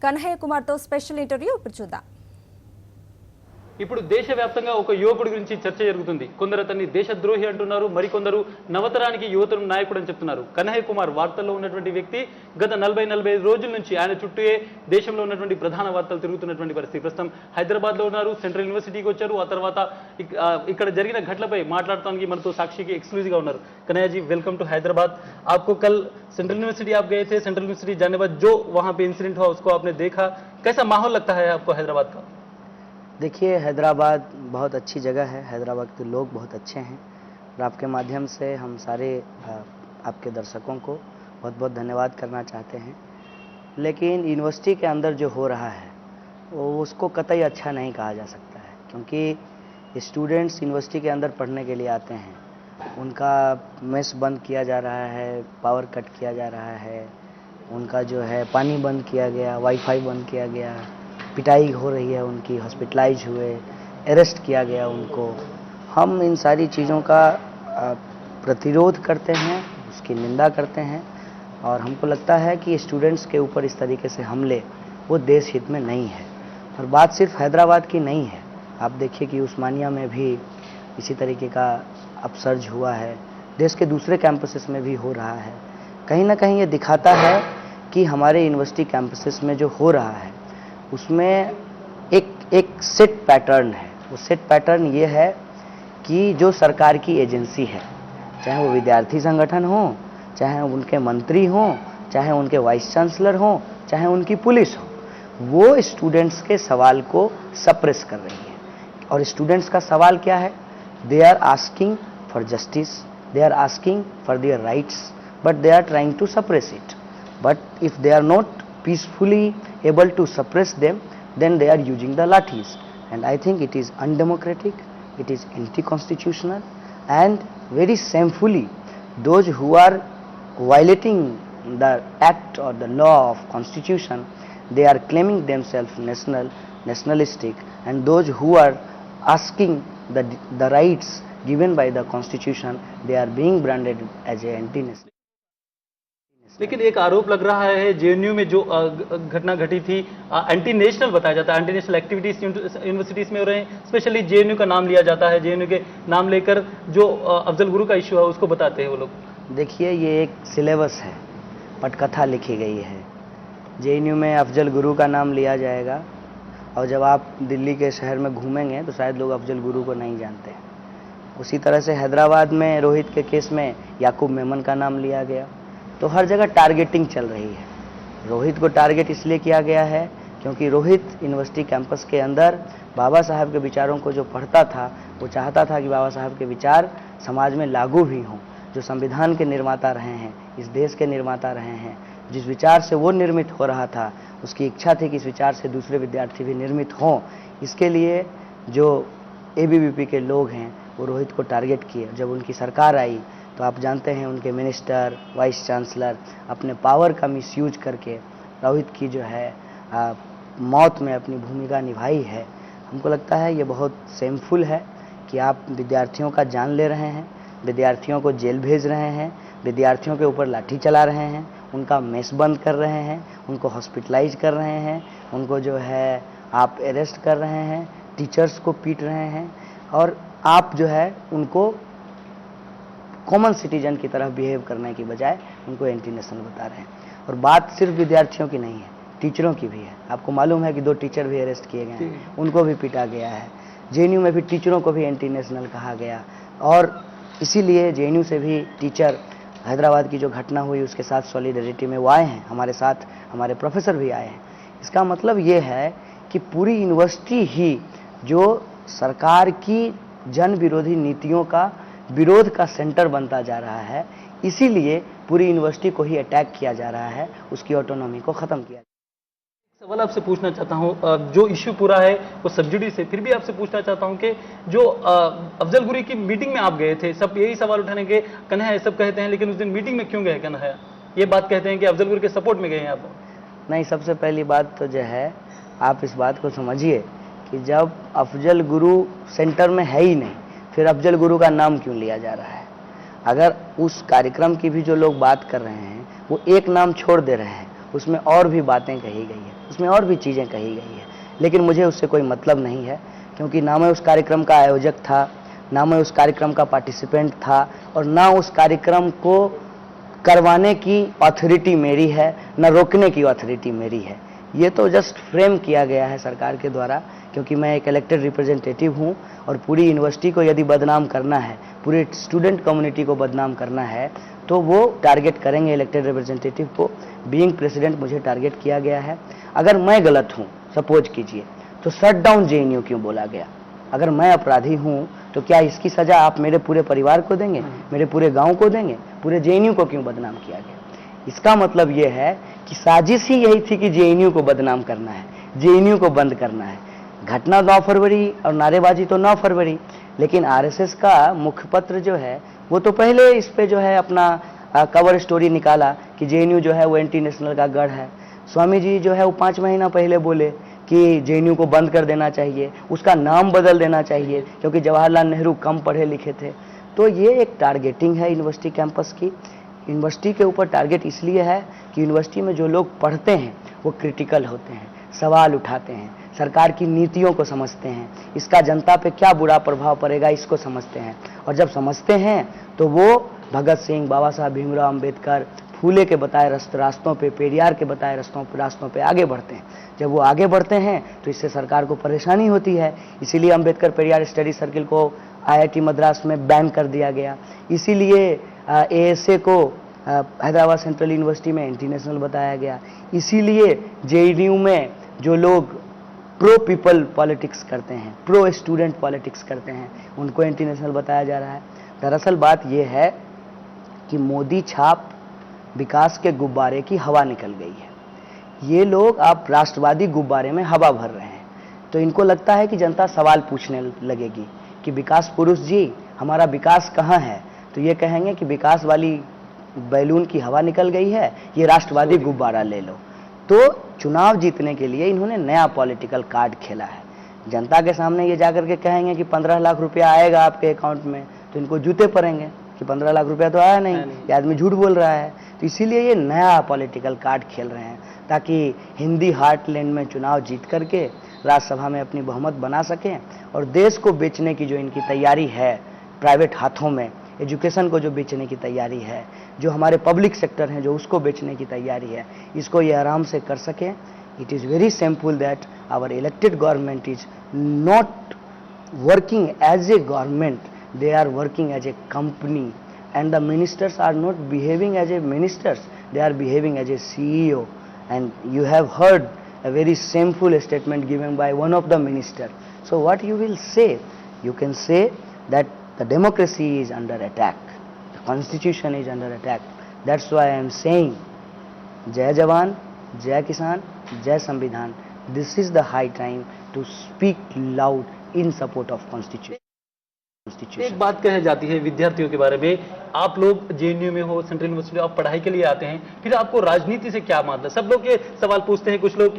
కనహయ్య కుమార్తో special interview ఇప్పుడు చూద్దాం. ఇప్పుడు దేశవ్యాప్తంగా ఒక యువకుడి గురించి చర్చ జరుగుతుంది. కొందరు అతన్ని దేశద్రోహి అంటున్నారు, మరికొందరు నవతరానికి యువతరం నాయకుడు అని చెప్తున్నారు. కనహయ్య కుమార్ వార్తల్లో ఉన్నటువంటి వ్యక్తి గత 40-45 రోజుల నుంచి ఆయన చుట్టూ దేశంలో ఉన్నటువంటి ప్రధాన వార్తలు తిరుగుతున్నటువంటి పరిస్థితి. ప్రస్తుతం హైదరాబాద్లో ఉన్నారు, సెంట్రల్ యూనివర్సిటీకి వచ్చారు. ఆ తర్వాత ఇక్కడ జరిగిన ఘటనపై మాట్లాడటానికి మనతో సాక్షికి ఎక్స్క్లూజివ్గా ఉన్నారు. Kanhaiya ji, welcome to Hyderabad. आपको कल सेंट्रल यूनिवर्सिटी आप गए थे, सेंट्रल यूनिवर्सिटी जाने बाद जो वहाँ पे इंसिडेंट हुआ उसको आपने देखा, कैसा माहौल लगता है आपको हैदराबाद का? देखिए, हैदराबाद बहुत अच्छी जगह है, हैदराबाद के लोग बहुत अच्छे हैं और आपके माध्यम से हम सारे आपके दर्शकों को बहुत बहुत धन्यवाद करना चाहते हैं. लेकिन यूनिवर्सिटी के अंदर जो हो रहा है वो उसको कतई अच्छा नहीं कहा जा सकता है, क्योंकि स्टूडेंट्स यूनिवर्सिटी के अंदर पढ़ने के लिए आते हैं. उनका मेस बंद किया जा रहा है, पावर कट किया जा रहा है, उनका जो है पानी बंद किया गया, वाईफाई बंद किया गया, पिटाई हो रही है उनकी, हॉस्पिटलाइज हुए, अरेस्ट किया गया उनको. हम इन सारी चीज़ों का प्रतिरोध करते हैं, उसकी निंदा करते हैं और हमको लगता है कि स्टूडेंट्स के ऊपर इस तरीके से हमले वो देश हित में नहीं है. और बात सिर्फ हैदराबाद की नहीं है, आप देखिए कि उस्मानिया में भी इसी तरीके का अपसर्ज हुआ है, देश के दूसरे कैंपसेस में भी हो रहा है. कहीं ना कहीं ये दिखाता है कि हमारे यूनिवर्सिटी कैंपसेस में जो हो रहा है उसमें एक सेट पैटर्न है. वो सेट पैटर्न ये है कि जो सरकार की एजेंसी है, चाहे वो विद्यार्थी संगठन हो, चाहे उनके मंत्री हों, चाहे उनके वाइस चांसलर हों, चाहे उनकी पुलिस हो, वो स्टूडेंट्स के सवाल को सप्रेस कर रही है. और स्टूडेंट्स का सवाल क्या है? They are asking for justice, they are asking for their rights, but they are trying to suppress it. But if they are not peacefully able to suppress them, then they are using the lathis, and I think it is undemocratic, it is anti-constitutional, and very shamefully those who are violating the act or the law of constitution, they are claiming themselves nationalistic, and those who are asking the rights given by the constitution, they are being branded as a anti-national. लेकिन एक आरोप लग रहा है JNU में जो घटना घटी थी, एंटी नेशनल बताया जाता है, एंटी नेशनल एक्टिविटीज यूनिवर्सिटीज में हो रहे हैं. स्पेशली जेएनयू का नाम लिया जाता है, जेएनयू के नाम लेकर जो अफजल गुरु का इश्यू है उसको बताते हैं वो लोग. देखिए, ये एक सिलेबस है, पटकथा लिखी गई है. जेएनयू में अफजल गुरु का नाम लिया जाएगा और जब आप दिल्ली के शहर में घूमेंगे तो शायद लोग अफजल गुरु को नहीं जानते. उसी तरह से हैदराबाद में रोहित के केस में याकूब मेमन का नाम लिया गया. तो हर जगह टारगेटिंग चल रही है. रोहित को टारगेट इसलिए किया गया है क्योंकि रोहित यूनिवर्सिटी कैंपस के अंदर बाबा साहब के विचारों को जो पढ़ता था, वो चाहता था कि बाबा साहब के विचार समाज में लागू भी हों. जो संविधान के निर्माता रहे हैं, इस देश के निर्माता रहे हैं, जिस विचार से वो निर्मित हो रहा था, उसकी इच्छा थी कि इस विचार से दूसरे विद्यार्थी भी निर्मित हों. इसके लिए जो एबीवीपी के लोग हैं वो रोहित को टारगेट किए. जब उनकी सरकार आई तो आप जानते हैं उनके मिनिस्टर, वाइस चांसलर अपने पावर का मिसयूज करके रोहित की जो है मौत में अपनी भूमिका निभाई है. हमको लगता है ये बहुत शेमफुल है कि आप विद्यार्थियों का जान ले रहे हैं, विद्यार्थियों को जेल भेज रहे हैं, विद्यार्थियों के ऊपर लाठी चला रहे हैं, उनका मेस बंद कर रहे हैं, उनको हॉस्पिटलाइज कर रहे हैं, उनको जो है आप अरेस्ट कर रहे हैं, टीचर्स को पीट रहे हैं और आप जो है उनको कॉमन सिटीजन की तरह बिहेव करने की बजाय उनको एंटी नेशनल बता रहे हैं. और बात सिर्फ विद्यार्थियों की नहीं है, टीचरों की भी है. आपको मालूम है कि 2 टीचर भी अरेस्ट किए गए हैं, उनको भी पीटा गया है. जेएनयू में भी टीचरों को भी एंटी नेशनल कहा गया और इसीलिए जेएनयू से भी टीचर हैदराबाद की जो घटना हुई उसके साथ सॉलिडरिटी में वो आए हैं. हमारे साथ हमारे प्रोफेसर भी आए हैं. इसका मतलब ये है कि पूरी यूनिवर्सिटी ही जो सरकार की जन विरोधी नीतियों का विरोध का सेंटर बनता जा रहा है, इसीलिए पूरी यूनिवर्सिटी को ही अटैक किया जा रहा है, उसकी ऑटोनॉमी को ख़त्म किया. सवाल आपसे पूछना चाहता हूं, जो इश्यू पूरा है वो सब्सिडी से, फिर भी आपसे पूछना चाहता हूं कि जो अफजल गुरु की मीटिंग में आप गए थे, सब यही सवाल उठाने के कन्हैया सब कहते हैं, लेकिन उस दिन मीटिंग में क्यों गए कन्हैया? ये बात कहते हैं कि अफजल गुरु के सपोर्ट में गए हैं आप. नहीं, सबसे पहली बात तो जो है आप इस बात को समझिए कि जब अफजल गुरु सेंटर में है ही नहीं, फिर अफजल गुरु का नाम क्यों लिया जा रहा है? अगर उस कार्यक्रम की भी जो लोग बात कर रहे हैं वो एक नाम छोड़ दे रहे हैं, उसमें और भी बातें कही गई है, उसमें और भी चीज़ें कही गई है, लेकिन मुझे उससे कोई मतलब नहीं है, क्योंकि ना मैं उस कार्यक्रम का आयोजक था, ना मैं उस कार्यक्रम का पार्टिसिपेंट था, और ना उस कार्यक्रम को करवाने की अथॉरिटी मेरी है, ना रोकने की अथॉरिटी मेरी है। ये तो जस्ट फ्रेम किया गया है सरकार के द्वारा, क्योंकि मैं एक इलेक्टेड रिप्रेजेंटेटिव हूँ, और पूरी यूनिवर्सिटी को यदि बदनाम करना है, पूरे स्टूडेंट कम्युनिटी को बदनाम करना है, तो वो टारगेट करेंगे इलेक्टेड रिप्रेजेंटेटिव को। बीइंग प्रेसिडेंट मुझे टारगेट किया गया है। अगर मैं गलत हूँ, सपोज कीजिए, तो शट डाउन जेएनयू क्यों बोला गया? अगर मैं अपराधी हूँ तो क्या इसकी सजा आप मेरे पूरे परिवार को देंगे, मेरे पूरे गांव को देंगे? पूरे जेएनयू को क्यों बदनाम किया गया? इसका मतलब ये है कि साजिश ही यही थी कि जेएनयू को बदनाम करना है, जेएनयू को बंद करना है। घटना 9 फरवरी और नारेबाजी तो 9 फरवरी, लेकिन आरएसएस का मुखपत्र जो है वो तो पहले इस पे जो है अपना कवर स्टोरी निकाला कि जेएनयू जो है वो एंटी नेशनल का गढ़ है। स्वामी जी जो है वो 5 महीना पहले बोले कि जेएनयू को बंद कर देना चाहिए, उसका नाम बदल देना चाहिए, क्योंकि जवाहरलाल नेहरू कम पढ़े लिखे थे। तो ये एक टारगेटिंग है यूनिवर्सिटी कैंपस की। यूनिवर्सिटी के ऊपर टारगेट इसलिए है कि यूनिवर्सिटी में जो लोग पढ़ते हैं वो क्रिटिकल होते हैं, सवाल उठाते हैं, सरकार की नीतियों को समझते हैं, इसका जनता पे क्या बुरा प्रभाव पड़ेगा इसको समझते हैं, और जब समझते हैं तो वो भगत सिंह, बाबा साहब भीमराव अंबेडकर, फूले के बताए रास्तों पे, पेरियार के बताए रास्तों पे आगे बढ़ते हैं। जब वो आगे बढ़ते हैं तो इससे सरकार को परेशानी होती है। इसीलिए अंबेडकर पेरियार स्टडी सर्किल को आईआईटी मद्रास में बैन कर दिया गया। इसीलिए एएसए को हैदराबाद सेंट्रल यूनिवर्सिटी में एंटी नेशनल बताया गया। इसीलिए जेएनयू में जो लोग प्रो पीपल पॉलिटिक्स करते हैं, प्रो स्टूडेंट पॉलिटिक्स करते हैं, उनको एंटी नेशनल बताया जा रहा है। दरअसल बात यह है कि मोदी छाप विकास के गुब्बारे की हवा निकल गई है। ये लोग आप राष्ट्रवादी गुब्बारे में हवा भर रहे हैं, तो इनको लगता है कि जनता सवाल पूछने लगेगी कि विकास पुरुष जी हमारा विकास कहाँ है, तो ये कहेंगे कि विकास वाली बैलून की हवा निकल गई है, ये राष्ट्रवादी गुब्बारा ले लो। तो चुनाव जीतने के लिए इन्होंने नया पॉलिटिकल कार्ड खेला है। जनता के सामने ये जाकर के कहेंगे कि 15 लाख रुपया आएगा आपके अकाउंट में, तो इनको जूते पड़ेंगे कि 15 लाख रुपया तो आया नहीं, ये आदमी झूठ बोल रहा है। तो इसीलिए ये नया पॉलिटिकल कार्ड खेल रहे हैं, ताकि हिंदी हार्टलैंड में चुनाव जीत करके राज्यसभा में अपनी बहुमत बना सकें, और देश को बेचने की जो इनकी तैयारी है प्राइवेट हाथों में, एजुकेशन को जो बेचने की तैयारी है, जो हमारे पब्लिक सेक्टर हैं जो उसको बेचने की तैयारी है, इसको ये आराम से कर सकें। It is very simple that our elected government is not working as a government, they are working as a company, and the ministers are not behaving as a ministers, they are behaving as a CEO. And you have heard a very shameful statement given by one of the minister. So what you will say? You can say that the democracy is under attack, the constitution is under attack. That's why I am saying Jai Jawan, Jai Kisan, Jai Samvidhan. This is the high time to speak loud in support of constitution. एक बात कही जाती है विद्यार्थियों के बारे में, आप लोग जेएनयू में हो, सेंट्रल यूनिवर्सिटी आप पढ़ाई के लिए आते हैं, फिर आपको राजनीति से क्या मतलब? सब लोग ये सवाल पूछते हैं, कुछ लोग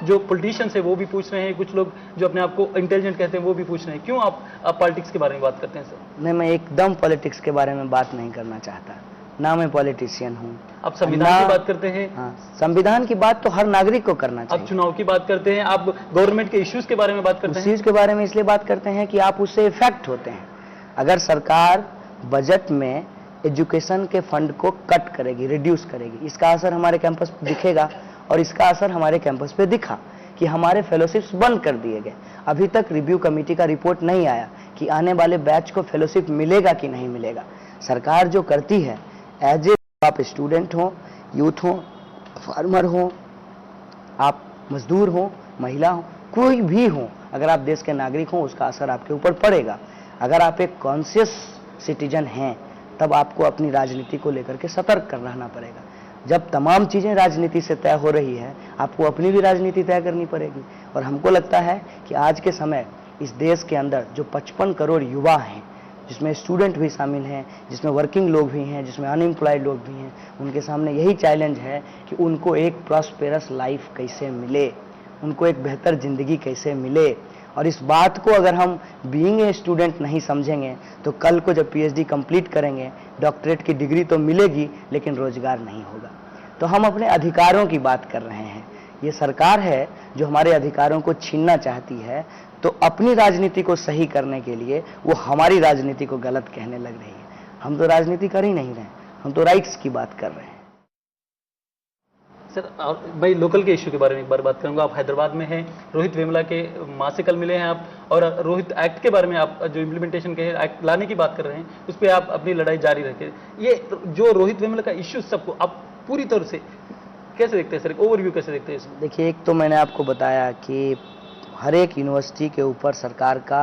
जो पॉलिटिशियंस है वो भी पूछ रहे हैं, कुछ लोग जो अपने आप को इंटेलिजेंट कहते हैं वो भी पूछ रहे हैं, क्यों आप पॉलिटिक्स के बारे में बात करते हैं सर? नहीं, मैं एकदम पॉलिटिक्स के बारे में बात नहीं करना चाहता, ना मैं पॉलिटिशियन हूँ। आप संविधान की बात करते हैं। हाँ, संविधान की बात तो हर नागरिक को करना चाहिए। आप चुनाव की बात करते हैं, आप गवर्नमेंट के इश्यूज के बारे में बात करते हैं। उस चीज के बारे में इसलिए बात करते हैं कि आप उससे इफेक्ट होते हैं। अगर सरकार बजट में एजुकेशन के फंड को कट करेगी, रिड्यूस करेगी, इसका असर हमारे कैंपस पे दिखेगा, और इसका असर हमारे कैंपस पे दिखा कि हमारे फेलोशिप्स बंद कर दिए गए। अभी तक रिव्यू कमेटी का रिपोर्ट नहीं आया कि आने वाले बैच को फेलोशिप मिलेगा कि नहीं मिलेगा। सरकार जो करती है, एज ए आप स्टूडेंट हो, यूथ हो, फार्मर हो, आप मजदूर हो, महिला हो, कोई भी हो, अगर आप देश के नागरिक हो, उसका असर आपके ऊपर पड़ेगा। अगर आप एक कॉन्शियस सिटीजन हैं, तब आपको अपनी राजनीति को लेकर के सतर्क रहना पड़ेगा। जब तमाम चीज़ें राजनीति से तय हो रही है, आपको अपनी भी राजनीति तय करनी पड़ेगी। और हमको लगता है कि आज के समय इस देश के अंदर जो 55 करोड़ युवा हैं, जिसमें स्टूडेंट भी शामिल हैं, जिसमें वर्किंग लोग भी हैं, जिसमें अनएम्प्लॉयड लोग भी हैं, उनके सामने यही चैलेंज है कि उनको एक प्रॉस्पेरस लाइफ कैसे मिले, उनको एक बेहतर ज़िंदगी कैसे मिले। और इस बात को अगर हम बीइंग ए स्टूडेंट नहीं समझेंगे, तो कल को जब पीएचडी कंप्लीट करेंगे, डॉक्टरेट की डिग्री तो मिलेगी लेकिन रोजगार नहीं होगा। तो हम अपने अधिकारों की बात कर रहे हैं। ये सरकार है जो हमारे अधिकारों को छीनना चाहती है, तो अपनी राजनीति को सही करने के लिए वो हमारी राजनीति को गलत कहने लग रही है। हम तो राजनीति कर ही नहीं रहे, हम तो राइट्स की बात कर रहे हैं। सर, और भाई लोकल के इशू के बारे में एक बार बात करूंगा। आप हैदराबाद में हैं, रोहित वेमुला के माँ से कल मिले हैं आप, और रोहित एक्ट के बारे में आप जो इम्प्लीमेंटेशन के एक्ट लाने की बात कर रहे हैं, उस पर आप अपनी लड़ाई जारी रखें। ये जो रोहित वेमुला का इश्यू सबको आप पूरी तरह से कैसे देखते हैं सर, ओवरव्यू कैसे देखते हैं इसमें? देखिए, एक तो मैंने आपको बताया कि हर एक यूनिवर्सिटी के ऊपर सरकार का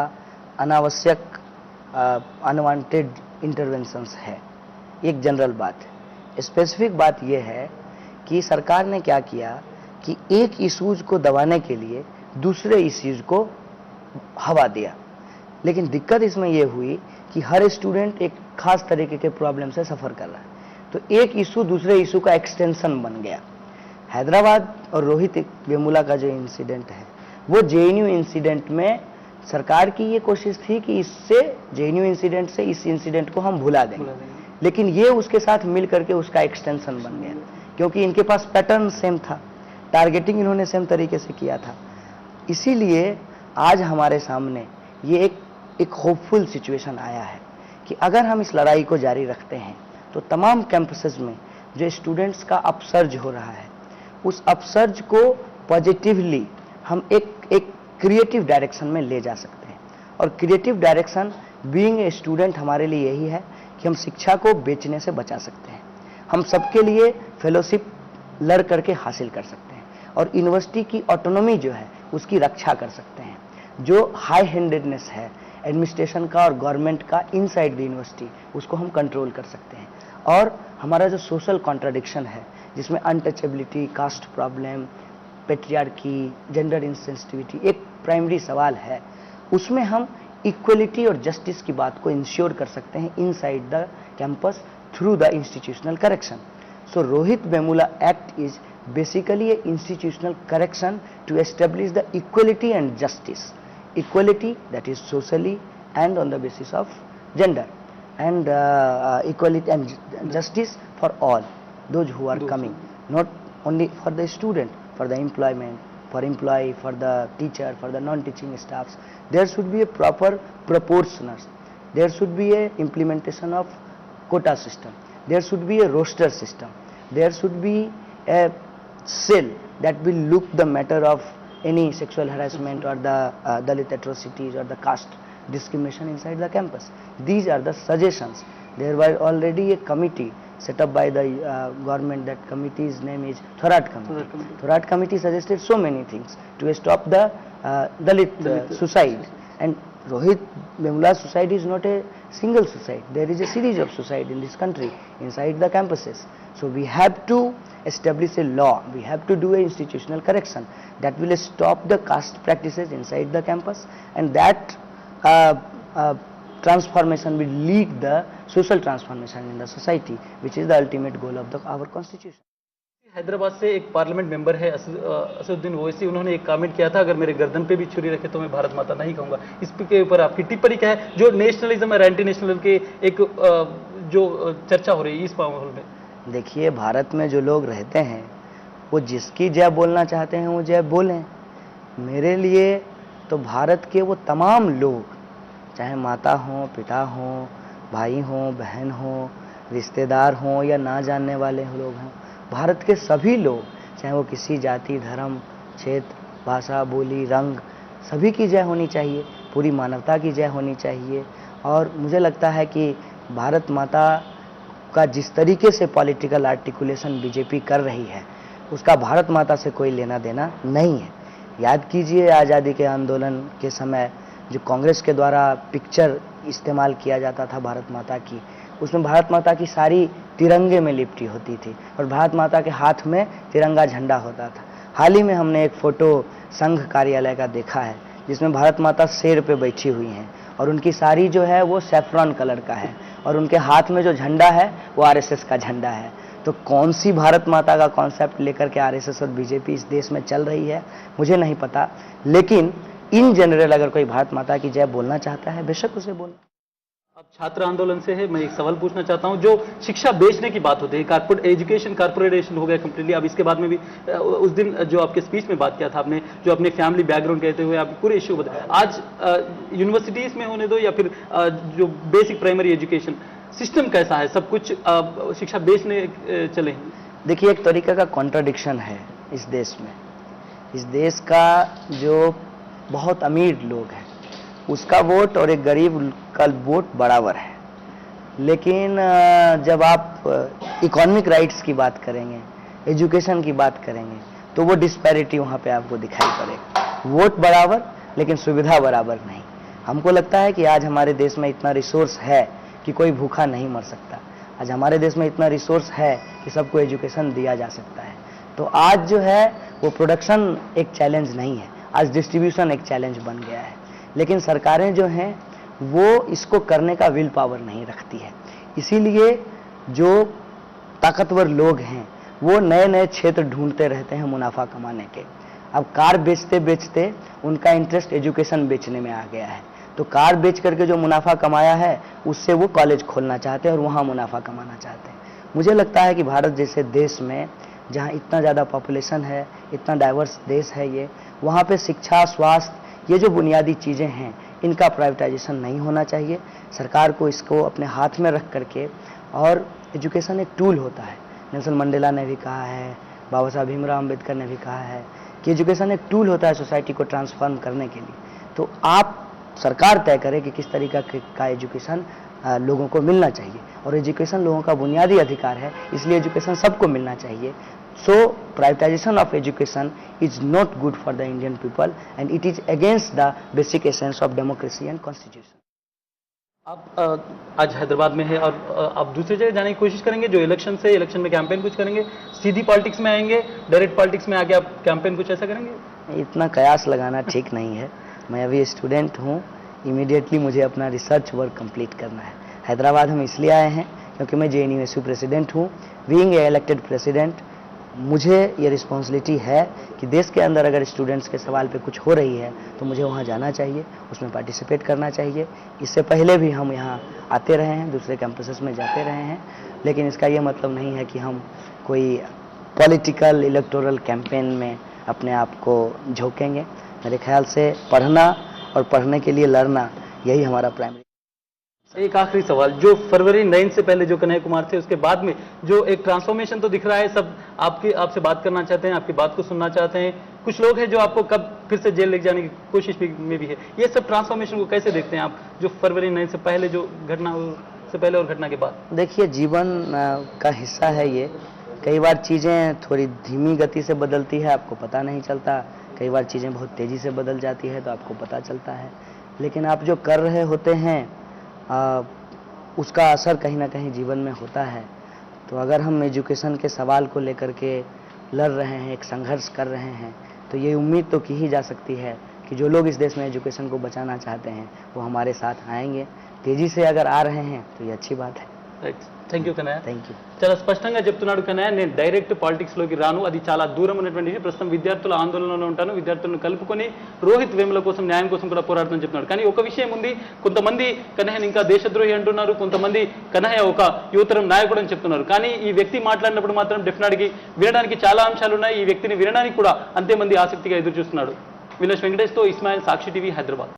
अनावश्यक अनवांटेड इंटरवेंशंस है, एक जनरल बात है। स्पेसिफिक बात यह है कि सरकार ने क्या किया कि एक इश्यूज को दबाने के लिए दूसरे इश्यूज को हवा दिया। लेकिन दिक्कत इसमें यह हुई कि हर स्टूडेंट एक खास तरीके के प्रॉब्लम से सफ़र कर रहा है, तो एक इशू दूसरे इशू का एक्सटेंशन बन गया। हैदराबाद और रोहित वेमुला का जो इंसिडेंट है, वो जेएनयू इंसिडेंट में सरकार की ये कोशिश थी कि इससे जेएनयू इंसिडेंट से इस इंसिडेंट को हम भुला देंगे, लेकिन ये उसके साथ मिल करके उसका एक्सटेंशन बन गया, क्योंकि इनके पास पैटर्न सेम था, टारगेटिंग इन्होंने सेम तरीके से किया था। इसीलिए आज हमारे सामने ये एक होपफुल सिचुएशन आया है कि अगर हम इस लड़ाई को जारी रखते हैं तो तमाम कैंपसेस में जो स्टूडेंट्स का अपसर्ज हो रहा है, उस अपसर्ज को पॉजिटिवली हम एक क्रिएटिव डायरेक्शन में ले जा सकते हैं। और creative direction being a student हमारे लिए यही है कि हम शिक्षा को बेचने से बचा सकते हैं, हम सबके लिए फेलोशिप लड़ करके हासिल कर सकते हैं, और यूनिवर्सिटी की ऑटोनॉमी जो है उसकी रक्षा कर सकते हैं। जो हाई हैंडेडनेस है एडमिनिस्ट्रेशन का और गवर्नमेंट का इनसाइड द यूनिवर्सिटी, उसको हम कंट्रोल कर सकते हैं। और हमारा जो सोशल कॉन्ट्राडिक्शन है, जिसमें untouchability, caste problem, patriarchy, gender insensitivity एक प्राइमरी सवाल है, उसमें हम इक्वलिटी और जस्टिस की बात को इंश्योर कर सकते हैं inside the campus through the institutional correction. So Rohit Vemula act is basically a institutional correction to establish the equality and justice. Equality that is socially and on the basis of gender, and equality and justice for all those who are coming, not only for the student, for the employment, for employee, for the teacher, for the non-teaching staffs. There should be a proper proportions. There should be a implementation of quota system. There should be a roster system. There should be a cell that will look the matter of any sexual harassment or the Dalit atrocities or the caste discrimination inside the campus. These are the suggestions. There was already a committee set up by the government. That committee's name is Thorat Committee. Thorat Committee suggested so many things to stop the Dalit suicide. And Rohit Vemula suicide is not a single suicide. There is a series of suicide in this country inside the campuses. So we have to establish a law, we have to do a institutional correction that will stop the caste practices inside the campus, and that transformation will lead the social transformation in the society, which is the ultimate goal of our constitution. Hyderabad से एक parliament member है असदुद्दीन ओवैसी, उन्होंने एक comment किया था, अगर मेरे गर्दन पे भी छुरी रखे तो मैं भारत माता नहीं कहूँगा। इस के ऊपर आपकी टिप्पणी क्या है, जो नेशनलिज्म और एंटी नेशनलिज्म के एक जो चर्चा हो रही है इस माहौल में? देखिए, भारत में जो लोग रहते हैं वो जिसकी जय बोलना चाहते हैं वो जय बोलें। मेरे लिए तो भारत के वो तमाम लोग, चाहे माता हों, पिता हों, भाई हों, बहन हों, रिश्तेदार हों या ना जानने वाले लोग हों, भारत के सभी लोग, चाहे वो किसी जाति, धर्म, क्षेत्र, भाषा, बोली, रंग, सभी की जय होनी चाहिए, पूरी मानवता की जय होनी चाहिए। और मुझे लगता है कि भारत माता का जिस तरीके से पॉलिटिकल आर्टिकुलेशन बीजेपी कर रही है, उसका भारत माता से कोई लेना देना नहीं है। याद कीजिए, आज़ादी के आंदोलन के समय जो कांग्रेस के द्वारा पिक्चर इस्तेमाल किया जाता था भारत माता की, उसमें भारत माता की सारी तिरंगे में लिपटी होती थी और भारत माता के हाथ में तिरंगा झंडा होता था। हाल ही में हमने एक फ़ोटो संघ कार्यालय का देखा है जिसमें भारत माता शेर पे बैठी हुई हैं और उनकी साड़ी जो है वो सैफ्रॉन कलर का है और उनके हाथ में जो झंडा है वो आरएसएस का झंडा है। तो कौन सी भारत माता का कॉन्सेप्ट लेकर के आरएसएस और बीजेपी इस देश में चल रही है मुझे नहीं पता, लेकिन इन जनरल अगर कोई भारत माता की जय बोलना चाहता है बेशक उसे बोले। अब छात्र आंदोलन से है, मैं एक सवाल पूछना चाहता हूं। जो शिक्षा बेचने की बात होती है, कारपोरेट एजुकेशन कारपोरेटेशन हो गया कंप्लीटली। अब इसके बाद में भी उस दिन जो आपके स्पीच में बात किया था आपने, जो अपने फैमिली बैकग्राउंड कहते हुए आप पूरे इश्यू बताए, आज यूनिवर्सिटीज में होने दो या फिर जो बेसिक प्राइमरी एजुकेशन सिस्टम कैसा है, सब कुछ शिक्षा बेचने चले हैं। देखिए, एक तरीके का कॉन्ट्राडिक्शन है इस देश में। इस देश का जो बहुत अमीर लोग हैं उसका वोट और एक गरीब का वोट बराबर है, लेकिन जब आप इकोनॉमिक राइट्स की बात करेंगे, एजुकेशन की बात करेंगे, तो वो डिस्पैरिटी वहाँ पे आपको दिखाई पड़ेगा। वोट बराबर लेकिन सुविधा बराबर नहीं। हमको लगता है कि आज हमारे देश में इतना रिसोर्स है कि कोई भूखा नहीं मर सकता। आज हमारे देश में इतना रिसोर्स है कि सबको एजुकेशन दिया जा सकता है। तो आज जो है वो प्रोडक्शन एक चैलेंज नहीं है, आज डिस्ट्रीब्यूशन एक चैलेंज बन गया है। लेकिन सरकारें जो हैं वो इसको करने का विल पावर नहीं रखती है, इसीलिए जो ताकतवर लोग हैं वो नए नए क्षेत्र ढूंढते रहते हैं मुनाफा कमाने के। अब कार बेचते बेचते उनका इंटरेस्ट एजुकेशन बेचने में आ गया है, तो कार बेच करके जो मुनाफा कमाया है उससे वो कॉलेज खोलना चाहते हैं और वहाँ मुनाफा कमाना चाहते हैं। मुझे लगता है कि भारत जैसे देश में जहाँ इतना ज़्यादा पॉपुलेशन है, इतना डाइवर्स देश है ये, वहाँ पे शिक्षा, स्वास्थ्य, ये जो बुनियादी चीज़ें हैं इनका प्राइवेटाइजेशन नहीं होना चाहिए। सरकार को इसको अपने हाथ में रख करके, और एजुकेशन एक टूल होता है। नेल्सन मंडेला ने भी कहा है, बाबा साहब भीमराव अम्बेडकर ने भी कहा है कि एजुकेशन एक टूल होता है सोसाइटी को ट्रांसफॉर्म करने के लिए। तो आप सरकार तय करे कि किस तरीका का एजुकेशन लोगों को मिलना चाहिए, और एजुकेशन लोगों का बुनियादी अधिकार है, इसलिए एजुकेशन सबको मिलना चाहिए। So privatization of education is not good for the Indian people and it is against the basic essence of democracy and constitution. आप आज हैदराबाद में है और आप दूसरी जगह जाने की कोशिश करेंगे, जो इलेक्शन से इलेक्शन में कैंपेन कुछ करेंगे, सीधी पॉलिटिक्स में आएंगे, डायरेक्ट पॉलिटिक्स में आके आप कैंपेन कुछ ऐसा करेंगे? इतना कयास लगाना ठीक नहीं है। मैं अभी स्टूडेंट हूँ, इमीडिएटली मुझे अपना रिसर्च वर्क कंप्लीट करना है। हैदराबाद हम इसलिए आए हैं क्योंकि मैं JNU प्रेसिडेंट हूँ। बीइंग ए इलेक्टेड प्रेसिडेंट, मुझे ये रिस्पॉन्सिबिलिटी है कि देश के अंदर अगर स्टूडेंट्स के सवाल पे कुछ हो रही है तो मुझे वहाँ जाना चाहिए, उसमें पार्टिसिपेट करना चाहिए। इससे पहले भी हम यहाँ आते रहे हैं, दूसरे कैंपसेस में जाते रहे हैं, लेकिन इसका ये मतलब नहीं है कि हम कोई पॉलिटिकल इलेक्टोरल कैंपेन में अपने आप को झोंकेंगे। मेरे ख्याल से पढ़ना और पढ़ने के लिए लड़ना, यही हमारा प्राइमरी। एक आखिरी सवाल, जो फरवरी 9 से पहले जो कन्हैया कुमार थे, उसके बाद में जो एक ट्रांसफॉर्मेशन तो दिख रहा है, सब आपसे बात करना चाहते हैं, आपकी बात को सुनना चाहते हैं। कुछ लोग हैं जो आपको कब फिर से जेल लेके जाने की कोशिश में भी है। ये सब ट्रांसफॉर्मेशन को कैसे देखते हैं आप, जो फरवरी 9 से पहले जो घटना से पहले और घटना के बाद? देखिए, जीवन का हिस्सा है ये। कई बार चीज़ें थोड़ी धीमी गति से बदलती है, आपको पता नहीं चलता। कई बार चीज़ें बहुत तेज़ी से बदल जाती है तो आपको पता चलता है। लेकिन आप जो कर रहे होते हैं उसका असर कहीं ना कहीं जीवन में होता है। तो अगर हम एजुकेशन के सवाल को लेकर के लड़ रहे हैं, एक संघर्ष कर रहे हैं, तो ये उम्मीद तो की ही जा सकती है कि जो लोग इस देश में एजुकेशन को बचाना चाहते हैं वो हमारे साथ आएंगे। तेज़ी से अगर आ रहे हैं तो ये अच्छी बात है। Thank you Kannayya. Thank you. చాలా స్పష్టంగా చెప్తున్నాడు కన్నయ్య, నేను డైరెక్ట్ పాలిటిక్స్ లోకి రాను, అది చాలా దూరం ఉన్నటువంటి విషయం. ప్రస్తుతం విద్యార్థుల ఆందోళనలో ఉంటాను, విద్యార్థులను కలుపుకొని రోహిత్ వేముల కోసం, న్యాయం కోసం కూడా పోరాడుతానని చెప్తున్నాడు. కానీ ఒక విషయం ఉంది, కొంతమంది కన్నయ్యని ఇంకా దేశద్రోహి అంటున్నారు, కొంతమంది కన్నయ్య ఒక యువతరం నాయకుడు అని చెప్తున్నారు. కానీ ఈ వ్యక్తి మాట్లాడినప్పుడు మాత్రం డెఫినెట్గా వినడానికి చాలా అంశాలు ఉన్నాయి. ఈ వ్యక్తిని వినడానికి కూడా అంతే మంది ఆసక్తిగా ఎదురు చూస్తున్నాడు. విలాస్ వెంకటేష్తో ఇస్మాయిల్, సాక్షి టీవీ, హైదరాబాద్.